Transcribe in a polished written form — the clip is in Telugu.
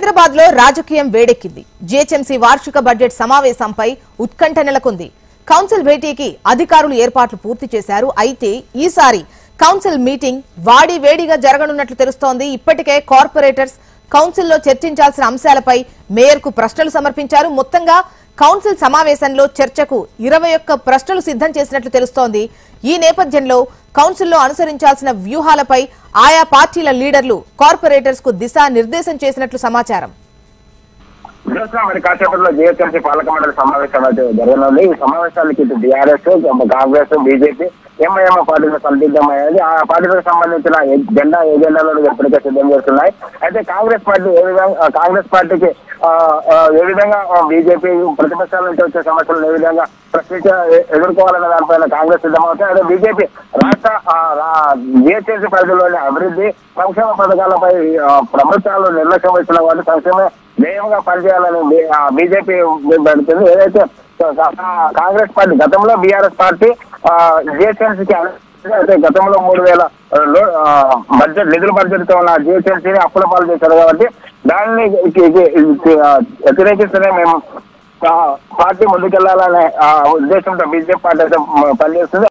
హైదరాబాద్ లో రాజకీయం వేడెక్కింది. జీహెచ్ఎంసీ వార్షిక బడ్జెట్ సమావేశంపై ఉత్కంఠ నెలకొంది. కౌన్సిల్ భేటీకి అధికారులు ఏర్పాట్లు పూర్తి చేశారు. అయితే ఈసారి కౌన్సిల్ మీటింగ్ వాడి వేడిగా జరగనున్నట్లు తెలుస్తోంది. ఇప్పటికే కార్పొరేటర్స్ కౌన్సిల్లో చర్చించాల్సిన అంశాలపై మేయర్కు ప్రశ్నలు సమర్పించారు. మొత్తంగా కౌన్సిల్ సమావేశంలో చర్చకు 21 ప్రశ్నలు సిద్ధం చేసినట్లు తెలుస్తోంది. ఈ నేపథ్యంలో కౌన్సిల్లో అనుసరించాల్సిన వ్యూహాలపై ఆయా పార్టీల లీడర్లు కార్పొరేటర్స్ కు దిశానిర్దేశం చేసినట్లు సమాచారం. మరి కాసేపట్లో జీహెచ్ఎంసీ పాలక మండలి సమావేశాలు అయితే జరగనుంది. ఈ సమావేశాలకి ఇటు బీఆర్ఎస్, కాంగ్రెస్, బీజేపీ, ఎంఐఎం పార్టీలు సందిగ్ధమయ్యేది. ఆ పార్టీలకు సంబంధించిన ఎజెండాలను ఇప్పటికే సిద్ధం చేస్తున్నాయి. అయితే కాంగ్రెస్ పార్టీకి ఏ విధంగా బీజేపీ ప్రతిపక్షాల నుంచి వచ్చే సమస్యలను ఏ విధంగా ఎదుర్కోవాలన్న దానిపైన కాంగ్రెస్ సిద్ధమవుతాయి. అదే బీజేపీ రాష్ట్ర జీహెచ్ఎంసీ పరిధిలోని అభివృద్ధి సంక్షేమ పథకాలపై ప్రభుత్వాలు నిర్లక్ష్యం వహిస్తున్న వాటి సంక్షేమ ధ్యేయంగా పనిచేయాలని బీజేపీ పెడుతుంది. ఏదైతే కాంగ్రెస్ పార్టీ గతంలో బీఆర్ఎస్ పార్టీ జీహెచ్ఎంసీకి అయితే గతంలో 3,000 నిధుల బడ్జెట్ తో ఉన్న జీహెచ్ఎంసీని అప్పుల పాలు చేశారు. కాబట్టి దాన్ని వ్యతిరేకిస్తేనే మేము పార్టీ ముందుకెళ్లాలనే ఉద్దేశంతో బీజేపీ పార్టీ అయితే పనిచేస్తుంది.